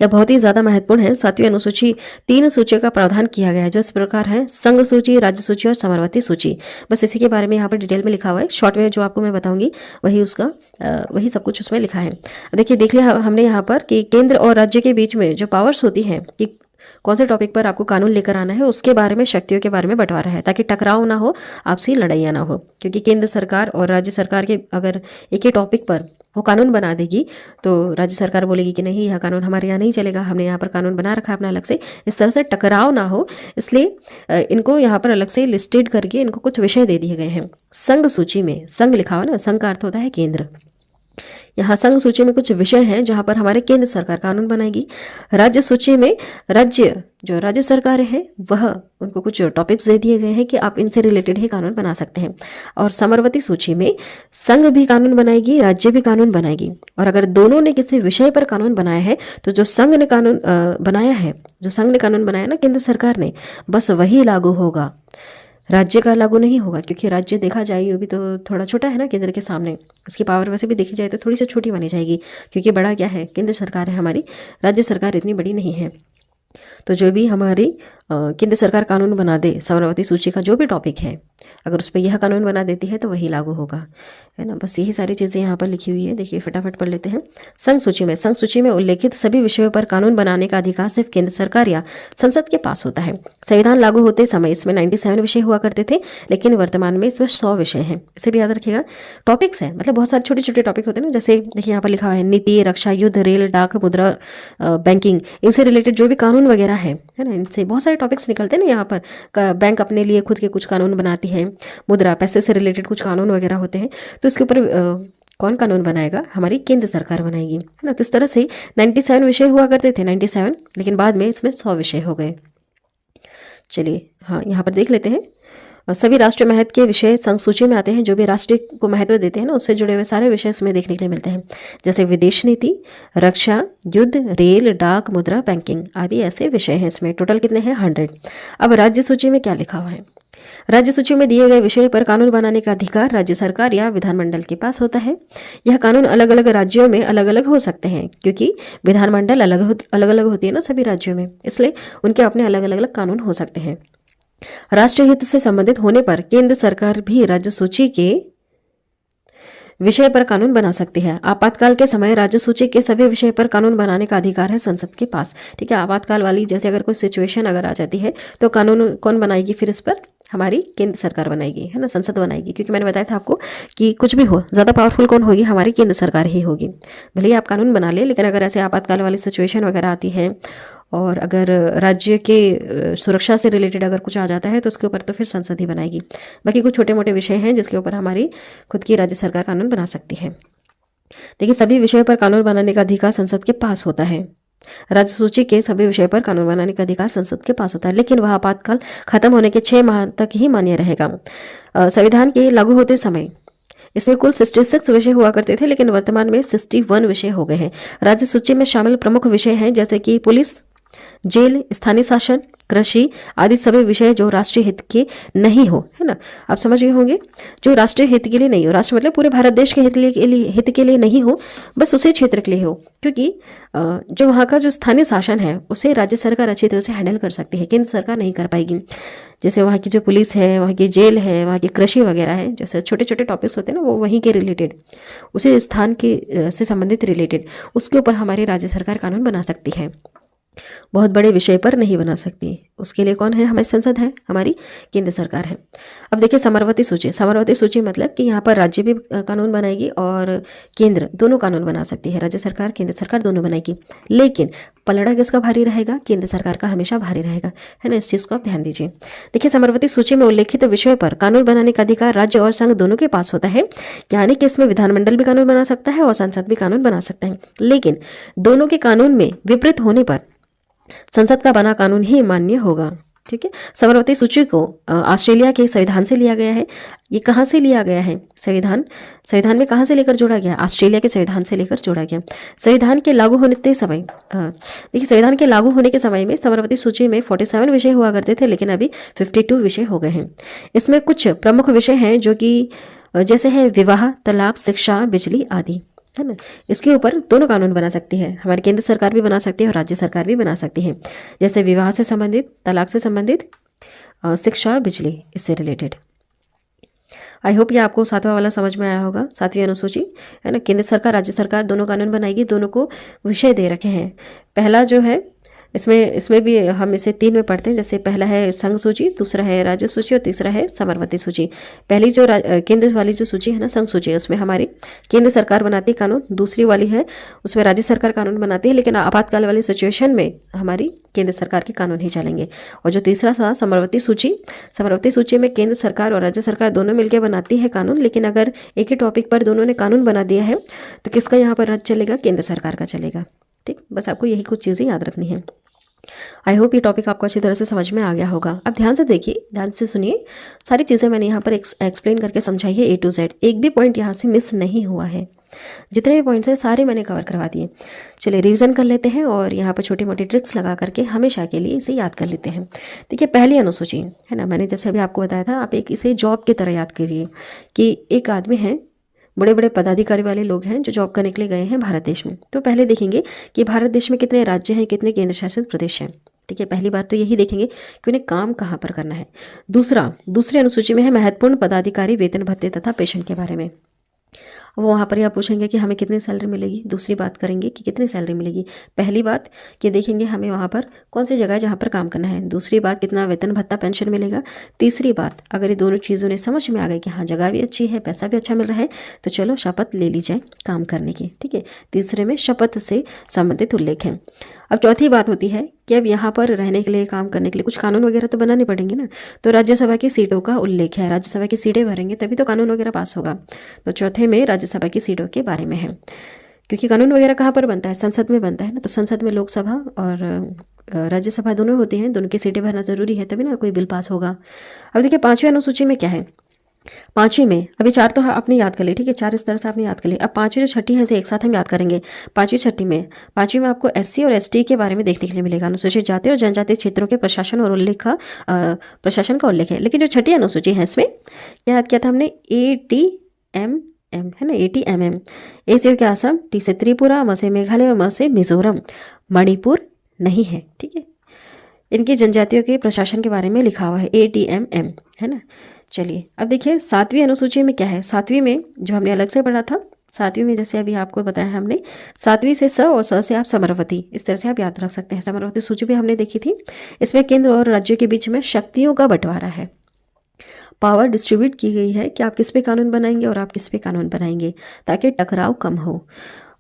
यह बहुत ही ज़्यादा महत्वपूर्ण है। 7वीं अनुसूची 3 सूचियों का प्रावधान किया गया है, जो इस प्रकार है: संघ सूची, राज्य सूची और समवर्ती सूची। बस इसी के बारे में यहाँ पर डिटेल में लिखा हुआ है। शॉर्ट में जो आपको मैं बताऊंगी वही सब कुछ उसमें लिखा है। देखिए देख लिया हमने यहाँ पर कि केंद्र और राज्य के बीच में जो पावर्स होती हैं कि कौन से टॉपिक पर आपको कानून लेकर आना है, उसके बारे में, शक्तियों के बारे में बंटवारा है, ताकि टकराव ना हो, आपसी लड़ाइयाँ ना हो। क्योंकि केंद्र सरकार और राज्य सरकार के अगर एक ही टॉपिक पर वो कानून बना देगी तो राज्य सरकार बोलेगी कि नहीं, यह कानून हमारे यहाँ नहीं चलेगा, हमने यहाँ पर कानून बना रखा है अपना अलग से। इस तरह से टकराव ना हो, इसलिए इनको यहाँ पर अलग से लिस्टेड करके इनको कुछ विषय दे दिए गए हैं। संघ सूची में, संघ लिखा हुआ ना, संघ का अर्थ होता है केंद्र। यहाँ संघ सूची में कुछ विषय हैं जहाँ पर हमारे केंद्र सरकार कानून बनाएगी। राज्य सूची में जो राज्य सरकारें हैं वह, उनको कुछ टॉपिक्स दे दिए गए हैं कि आप इनसे रिलेटेड ही कानून बना सकते हैं। और समवर्ती सूची में संघ भी कानून बनाएगी, राज्य भी कानून बनाएगी। और अगर दोनों ने किसी विषय पर कानून बनाया है तो जो संघ ने कानून बनाया ना केंद्र सरकार ने, बस वही लागू होगा, राज्य का लागू नहीं होगा। क्योंकि राज्य देखा जाए ये भी तो थोड़ा छोटा है ना केंद्र के सामने, इसकी पावर वैसे भी देखी जाए तो थोड़ी सी छोटी मानी जाएगी, क्योंकि बड़ा क्या है, केंद्र सरकार है हमारी, राज्य सरकार इतनी बड़ी नहीं है। तो जो भी हमारी केंद्र सरकार कानून बना दे, समवर्ती सूची का जो भी टॉपिक है, अगर उस पर यह कानून बना देती है तो वही लागू होगा, है ना। बस यही सारी चीज़ें यहाँ पर लिखी हुई है। देखिए फटाफट पढ़ लेते हैं। संघ सूची में उल्लेखित सभी विषयों पर कानून बनाने का अधिकार सिर्फ केंद्र सरकार या संसद के पास होता है। संविधान लागू होते समय इसमें 97 विषय हुआ करते थे, लेकिन वर्तमान में इसमें 100 विषय हैं। इसे भी याद रखिएगा। टॉपिक्स है मतलब बहुत सारे छोटे छोटे टॉपिक होते हैं ना, जैसे देखिए यहाँ पर लिखा है नीति, रक्षा, युद्ध, रेल, डाक, मुद्रा, बैंकिंग, इनसे रिलेटेड जो भी कानून वगैरह है ना, इनसे बहुत सारे टॉपिक्स निकलते हैं ना। यहाँ पर बैंक अपने लिए खुद के कुछ कानून बनाती है, मुद्रा, पैसे से रिलेटेड कुछ कानून वगैरह होते हैं, तो इसके ऊपर कौन कानून बनाएगा, हमारी केंद्र सरकार बनाएगी, है ना। तो इस तरह से 97 विषय हुआ करते थे, 97, लेकिन बाद में इसमें 100 विषय हो गए। चलिए हाँ, यहाँ पर देख लेते हैं। सभी राष्ट्रीय महत्व के विषय संघ सूची में आते हैं। जो भी राष्ट्र को महत्व देते हैं ना, उससे जुड़े हुए सारे विषय इसमें देखने के लिए मिलते हैं, जैसे विदेश नीति, रक्षा, युद्ध, रेल, डाक, मुद्रा, बैंकिंग आदि ऐसे विषय हैं इसमें। टोटल कितने हैं? 100। अब राज्य सूची में क्या लिखा हुआ है? राज्य सूची में दिए गए विषय पर कानून बनाने का अधिकार राज्य सरकार या विधानमंडल के पास होता है। यह कानून अलग अलग राज्यों में अलग अलग हो सकते हैं, क्योंकि विधानमंडल अलग अलग होती है ना सभी राज्यों में, इसलिए उनके अपने अलग अलग कानून हो सकते हैं। राष्ट्रीय हित से संबंधित होने पर केंद्र सरकार भी राज्य सूची के विषय पर कानून बना सकती है। आपातकाल के समय राज्य सूची के सभी विषय पर कानून बनाने का अधिकार है संसद के पास। ठीक है, आपातकाल वाली जैसे अगर कोई सिचुएशन अगर आ जाती है तो कानून कौन बनाएगी, फिर इस पर हमारी केंद्र सरकार बनाएगी, है ना, संसद बनाएगी। क्योंकि मैंने बताया था आपको कि कुछ भी हो, ज़्यादा पावरफुल कौन होगी, हमारी केंद्र सरकार ही होगी। भले ही आप कानून बना ले, लेकिन अगर ऐसे आपातकाल वाली सिचुएशन वगैरह आती है और अगर राज्य के सुरक्षा से रिलेटेड अगर कुछ आ जाता है तो उसके ऊपर तो फिर संसद ही बनाएगी। बाकी कुछ छोटे मोटे विषय हैं जिसके ऊपर हमारी खुद की राज्य सरकार कानून बना सकती है। देखिए, सभी विषयों पर कानून बनाने का अधिकार संसद के पास होता है। राज्य सूची के सभी विषय पर कानून बनाने का अधिकार संसद के पास होता है, लेकिन वह आपातकाल खत्म होने के 6 माह तक ही मान्य रहेगा। संविधान के लागू होते समय इसमें कुल 66 विषय हुआ करते थे, लेकिन वर्तमान में 61 विषय हो गए हैं। राज्य सूची में शामिल प्रमुख विषय हैं जैसे कि पुलिस, जेल, स्थानीय शासन, कृषि आदि सभी विषय जो राष्ट्रीय हित के नहीं हो, है ना। आप समझ गए होंगे, जो राष्ट्रीय हित के लिए नहीं हो, राष्ट्र मतलब पूरे भारत देश के हित के लिए नहीं हो, बस उसी क्षेत्र के लिए हो। क्योंकि जो वहाँ का जो स्थानीय शासन है उसे राज्य सरकार अच्छी तरह से हैंडल कर सकती है, केंद्र सरकार नहीं कर पाएगी। जैसे वहाँ की जो पुलिस है, वहाँ की जेल है, वहाँ की कृषि वगैरह है, जैसे छोटे छोटे टॉपिक्स होते हैं ना, वो वहीं के रिलेटेड, उसी स्थान के से संबंधित रिलेटेड, उसके ऊपर हमारी राज्य सरकार कानून बना सकती है। बहुत बड़े विषय पर नहीं बना सकती। उसके लिए कौन है, हमारी संसद है, हमारी केंद्र सरकार है। अब देखिए समरवती सूची। समरवती सूची मतलब कि यहाँ पर राज्य भी कानून बनाएगी और केंद्र दोनों कानून बना सकती है। राज्य सरकार, केंद्र सरकार दोनों बनाएगी, लेकिन पलड़ा किसका भारी रहेगा, केंद्र सरकार का हमेशा भारी रहेगा, है ना। इस चीज़ को आप ध्यान दीजिए। देखिए, समरवती सूची में उल्लेखित विषयों पर कानून बनाने का अधिकार राज्य और संघ दोनों के पास होता है। यानी कि इसमें विधानमंडल भी कानून बना सकता है और संसद भी कानून बना सकता है, लेकिन दोनों के कानून में विपरीत होने पर संसद का बना कानून ही मान्य होगा। ठीक है, समरवती सूची को ऑस्ट्रेलिया के संविधान से लिया गया है। ये कहाँ से लिया गया है, संविधान में कहाँ से लेकर जोड़ा गया, ऑस्ट्रेलिया के संविधान से लेकर जोड़ा गया। संविधान के लागू होने के समय देखिए, संविधान के लागू होने के समय में समरवती सूची में 47 विषय हुआ करते थे, लेकिन अभी 52 विषय हो गए हैं। इसमें कुछ प्रमुख विषय हैं जो कि जैसे है विवाह, तलाक, शिक्षा, बिजली आदि, है ना। इसके ऊपर दोनों कानून बना सकती है, हमारी केंद्र सरकार भी बना सकती है और राज्य सरकार भी बना सकती है। जैसे विवाह से संबंधित, तलाक से संबंधित, शिक्षा, बिजली, इससे रिलेटेड। आई होप ये आपको 7वां वाला समझ में आया होगा, 7वीं अनुसूची, है ना। केंद्र सरकार, राज्य सरकार दोनों कानून बनाएगी, दोनों को विषय दे रखे हैं। पहला जो है इसमें भी हम इसे 3 में पढ़ते हैं। जैसे पहला है संघ सूची, दूसरा है राज्य सूची और तीसरा है समरवती सूची। पहली जो केंद्र वाली जो सूची है ना, संघ सूची, उसमें हमारी केंद्र सरकार बनाती है कानून। दूसरी वाली है उसमें राज्य सरकार कानून बनाती है, लेकिन आपातकाल वाली सिचुएशन में हमारी केंद्र सरकार के कानून ही चलेंगे। और जो तीसरा था समरवती सूची में केंद्र सरकार और राज्य सरकार दोनों मिलकर बनाती है कानून, लेकिन अगर एक ही टॉपिक पर दोनों ने कानून बना दिया है तो किसका यहाँ पर राज्य चलेगा, केंद्र सरकार का चलेगा। ठीक, बस आपको यही कुछ चीज़ें याद रखनी है। आई होप ये टॉपिक आपको अच्छी तरह से समझ में आ गया होगा। अब ध्यान से देखिए, ध्यान से सुनिए, सारी चीज़ें मैंने यहाँ पर एक्सप्लेन करके समझाई है A to Z। एक भी पॉइंट यहाँ से मिस नहीं हुआ है, जितने भी पॉइंट्स हैं सारे मैंने कवर करवा दिए। चलिए रिवीजन कर लेते हैं और यहाँ पर छोटी मोटी ट्रिक्स लगा करके हमेशा के लिए इसे याद कर लेते हैं। देखिए, पहली अनुसूची है ना, मैंने जैसे अभी आपको बताया था, आप एक इसे जॉब की तरह याद करिए कि एक आदमी है, बड़े बड़े पदाधिकारी वाले लोग हैं जो जॉब करने के लिए गए हैं भारत देश में। तो पहले देखेंगे कि भारत देश में कितने राज्य हैं, कितने केंद्र शासित प्रदेश हैं। ठीक है, पहली बात तो यही देखेंगे कि उन्हें काम कहाँ पर करना है। दूसरी अनुसूची में है महत्वपूर्ण पदाधिकारी वेतन भत्ते तथा पेंशन के बारे में। वो वहाँ पर आप पूछेंगे कि हमें कितनी सैलरी मिलेगी। दूसरी बात करेंगे कि कितनी सैलरी मिलेगी। पहली बात कि देखेंगे हमें वहाँ पर कौन सी जगह है जहाँ पर काम करना है। दूसरी बात कितना वेतन भत्ता पेंशन मिलेगा। तीसरी बात, अगर ये दोनों चीज़ों ने समझ में आ गई कि हाँ जगह भी अच्छी है, पैसा भी अच्छा मिल रहा है, तो चलो शपथ ले ली जाए काम करने की। ठीक है, तीसरे में शपथ से संबंधित उल्लेख है। अब चौथी बात होती है कि अब यहाँ पर रहने के लिए, काम करने के लिए कुछ कानून वगैरह तो बनाने पड़ेंगे ना। तो राज्यसभा की सीटों का उल्लेख है, राज्यसभा की सीटें भरेंगे तभी तो कानून वगैरह पास होगा। तो चौथे में राज्यसभा की सीटों के बारे में है, क्योंकि कानून वगैरह कहाँ पर बनता है, संसद में बनता है ना। तो संसद में लोकसभा और राज्यसभा दोनों होती हैं, दोनों की सीटें भरना जरूरी है, तभी ना कोई बिल पास होगा। अब देखिए 5वीं अनुसूची में क्या है। 5वीं में अभी 4 तो आपने याद कर ली, ठीक है, 4 इस तरह से आपने याद कर ली। अब 5वीं जो छठी है इसे एक साथ हम याद करेंगे। 5वीं छठी में आपको SC और ST के बारे में देखने के लिए मिलेगा। अनुसूचित जाति और जनजातीय क्षेत्रों के प्रशासन और प्रशासन का उल्लेख है। लेकिन जो छठी अनुसूची है इसमें क्या याद किया था हमने, ATMM है ना, ATMM। A से क्या असम, T से त्रिपुरा, M से मेघालय और M से मिजोरम, मणिपुर नहीं है। ठीक है, इनकी जनजातियों के प्रशासन के बारे में लिखा हुआ है ATMM, है ना। चलिए अब देखिए 7वीं अनुसूची में क्या है। 7वीं में जो हमने अलग से पढ़ा था, 7वीं में जैसे अभी आपको बताया हमने, 7वीं से स और स से आप समरवती, इस तरह से आप याद रख सकते हैं। समरवती सूची भी हमने देखी थी। इसमें केंद्र और राज्य के बीच में शक्तियों का बंटवारा है, पावर डिस्ट्रीब्यूट की गई है कि आप किस पे कानून बनाएंगे और आप किस पे कानून बनाएंगे, ताकि टकराव कम हो।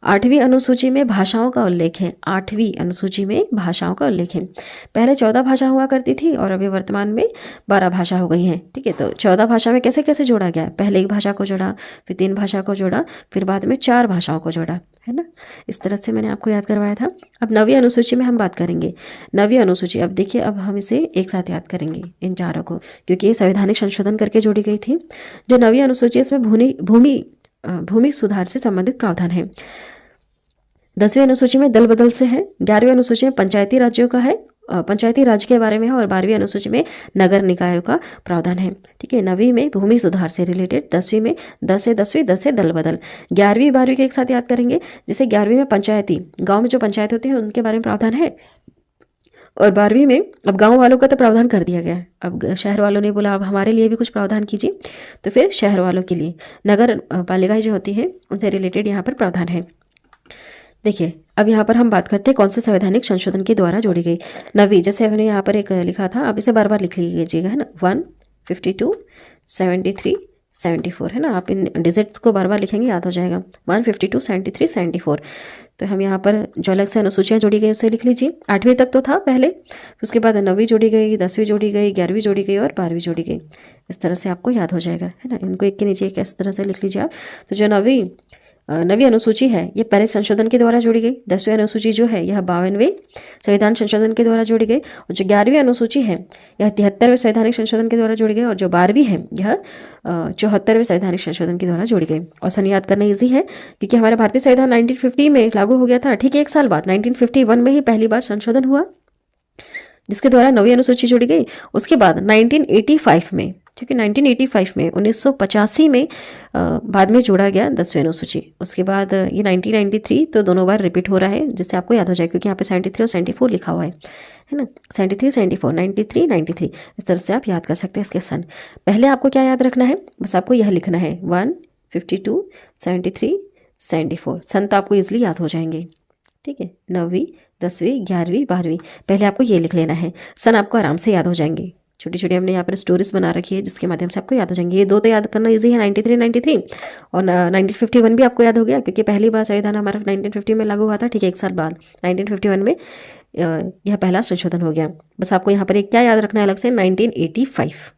8वीं अनुसूची में भाषाओं का उल्लेख है। 8वीं अनुसूची में भाषाओं का उल्लेख है। पहले 14 भाषा हुआ करती थी और अभी वर्तमान में 12 भाषा हो गई हैं। ठीक है, तो 14 भाषा में कैसे कैसे जोड़ा गया है, पहले एक भाषा को जोड़ा, फिर 3 भाषा को जोड़ा, फिर बाद में 4 भाषाओं को जोड़ा, है ना। इस तरह से मैंने आपको याद करवाया था। अब 9वीं अनुसूची में हम बात करेंगे। 9वीं अनुसूची, अब देखिए अब हम इसे एक साथ याद करेंगे इन चारों को, क्योंकि ये संवैधानिक संशोधन करके जोड़ी गई थी। जो 9वीं अनुसूची, इसमें भूमि सुधार से संबंधित प्रावधान है। 10वीं अनुसूची में दल बदल से है। 11वीं अनुसूची में पंचायती राज्यों का है, पंचायती राज के बारे में है। और 12वीं अनुसूची में नगर निकायों का प्रावधान है। ठीक है, 9वीं में भूमि सुधार से रिलेटेड, 10वीं में 10 से 10वीं, 10 से दल बदल, 11वीं 12वीं के एक साथ याद करेंगे। जैसे 11वीं में पंचायती, गांव में जो पंचायत होती है उनके बारे में प्रावधान है। और 12वीं में अब गांव वालों का तो प्रावधान कर दिया गया है, अब शहर वालों ने बोला अब हमारे लिए भी कुछ प्रावधान कीजिए, तो फिर शहर वालों के लिए नगर पालिकाएं जो होती हैं उनसे रिलेटेड यहाँ पर प्रावधान है। देखिए अब यहाँ पर हम बात करते हैं कौन से संवैधानिक संशोधन के द्वारा जोड़ी गई। 9वीं, जैसे हमने यहाँ पर एक लिखा था, अब इसे बार बार लिख लीजिएगा, है ना। 1, 52, 73, 74, है ना। आप इन डिजिट्स को बार बार लिखेंगे, याद हो जाएगा। 1, 52, 73, 74। तो हम यहाँ पर जो अलग से अनुसूचियाँ जोड़ी गई उसे लिख लीजिए। 8वीं तक तो था पहले, उसके बाद 9वीं जोड़ी गई, 10वीं जोड़ी गई, 11वीं जोड़ी गई और 12वीं जोड़ी गई। इस तरह से आपको याद हो जाएगा, है ना। इनको एक के नीचे एक इस तरह से लिख लीजिए आप। तो जो 9वीं अनुसूची है ये पहले संशोधन के द्वारा जोड़ी गई। 10वीं अनुसूची जो है यह 52वें संविधान संशोधन के द्वारा जोड़ी गई। और जो 11वीं अनुसूची है यह 73वें संवैधानिक संशोधन के द्वारा जोड़ी गई। और जो 12वीं है यह 74वें संवैधानिक संशोधन के द्वारा जोड़ी गई। और सन याद करना ईजी है, क्योंकि हमारा भारतीय संविधान 1950 में लागू हो गया था। ठीक है, एक साल बाद 1951 में ही पहली बार संशोधन हुआ, जिसके द्वारा 9वीं अनुसूची जोड़ी गई। उसके बाद 1985 में, क्योंकि 1985 में 1985 में बाद में जोड़ा गया 10वीं अनुसूची। उसके बाद ये 1993, तो दोनों बार रिपीट हो रहा है, जिससे आपको याद हो जाए, क्योंकि यहाँ पे 73 और 74 लिखा हुआ है ना। 73, 74, 93, 93, इस तरह से आप याद कर सकते हैं इसके सन। पहले आपको क्या याद रखना है, बस आपको यह लिखना है 1, 52, 73, 74, सन तो आपको ईजिली याद हो जाएंगे। ठीक है, 9वीं, 10वीं, 11वीं, 12वीं, पहले आपको ये लिख लेना है, सन आपको आराम से याद हो जाएंगे। छोटी छोटी हमने यहाँ पर स्टोरीज बना रखी है, जिसके माध्यम से आपको याद हो जाएंगे। ये 2 तो याद करना इजी है, 93 और 1951 भी आपको याद हो गया, क्योंकि पहली बार संविधान हमारा 1950 में लागू हुआ था। ठीक है, एक साल बाद 1951 में यह पहला संशोधन हो गया। बस आपको यहाँ पर एक क्या याद रखना है अलग से, 1985,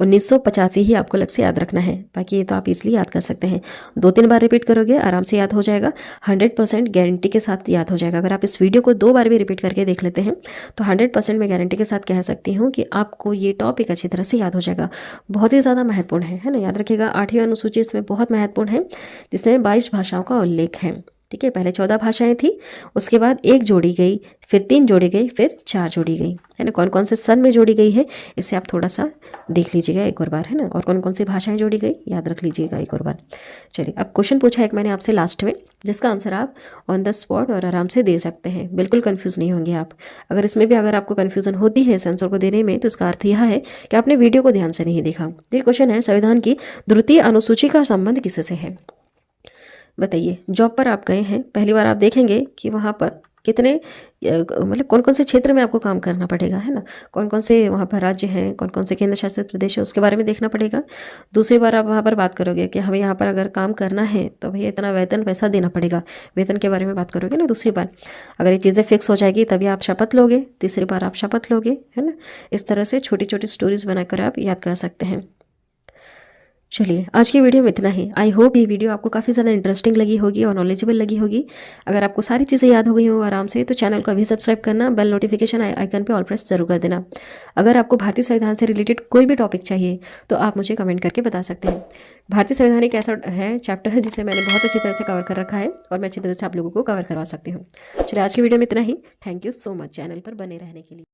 1985 ही आपको अलग से याद रखना है। बाकी ये तो आप इसलिए याद कर सकते हैं, 2-3 बार रिपीट करोगे आराम से याद हो जाएगा, 100% गारंटी के साथ याद हो जाएगा। अगर आप इस वीडियो को 2 बार भी रिपीट करके देख लेते हैं तो 100% मैं गारंटी के साथ कह सकती हूँ कि आपको ये टॉपिक अच्छी तरह से याद हो जाएगा। बहुत ही ज़्यादा महत्वपूर्ण है ना। याद रखिएगा 8वीं अनुसूची इसमें बहुत महत्वपूर्ण है, जिसमें 22 भाषाओं का उल्लेख है। ठीक है, पहले 14 भाषाएं थी, उसके बाद 1 जोड़ी गई, फिर 3 जोड़ी गई, फिर 4 जोड़ी गई, है ना। कौन कौन से सन में जोड़ी गई है इसे आप थोड़ा सा देख लीजिएगा एक और बार, है ना। और कौन कौन सी भाषाएं जोड़ी गई याद रख लीजिएगा एक और बार। चलिए, अब क्वेश्चन पूछा एक मैंने आपसे लास्ट में, जिसका आंसर आप ऑन द स्पॉट और आराम से दे सकते हैं, बिल्कुल कन्फ्यूज़ नहीं होंगे आप। अगर इसमें भी अगर आपको कन्फ्यूज़न होती है इस आंसर को देने में, तो इसका अर्थ यह है कि आपने वीडियो को ध्यान से नहीं देखा। ये क्वेश्चन है, संविधान की द्वितीय अनुसूची का संबंध किससे है। बताइए, जॉब पर आप गए हैं, पहली बार आप देखेंगे कि वहाँ पर कितने मतलब कौन कौन से क्षेत्र में आपको काम करना पड़ेगा, है ना। कौन कौन से वहाँ पर राज्य हैं, कौन कौन से केंद्र शासित प्रदेश है, उसके बारे में देखना पड़ेगा। दूसरी बार आप वहाँ पर बात करोगे कि हमें यहाँ पर अगर काम करना है तो भैया इतना वेतन पैसा देना पड़ेगा, वेतन के बारे में बात करोगे ना। दूसरी बार अगर ये चीज़ें फिक्स हो जाएगी तभी आप शपथ लोगे, तीसरी बार आप शपथ लोगे, है ना। इस तरह से छोटी छोटी स्टोरीज बनाकर आप याद कर सकते हैं। चलिए, आज की वीडियो में इतना ही। आई होप ये वीडियो आपको काफ़ी ज़्यादा इंटरेस्टिंग लगी होगी और नॉलेजेबल लगी होगी। अगर आपको सारी चीज़ें याद हो गई हो आराम से, तो चैनल को अभी सब्सक्राइब करना, बेल नोटिफिकेशन आइकन पे ऑल प्रेस जरूर कर देना। अगर आपको भारतीय संविधान से रिलेटेड कोई भी टॉपिक चाहिए तो आप मुझे कमेंट करके बता सकते हैं। भारतीय संविधान एक ऐसा है चैप्टर है जिसे मैंने बहुत अच्छी तरह से कवर कर रखा है और मैं अच्छी तरह से आप लोगों को कवर करवा सकती हूँ। चलिए, आज की वीडियो में इतना ही। Thank you so much channel पर बने रहने के लिए।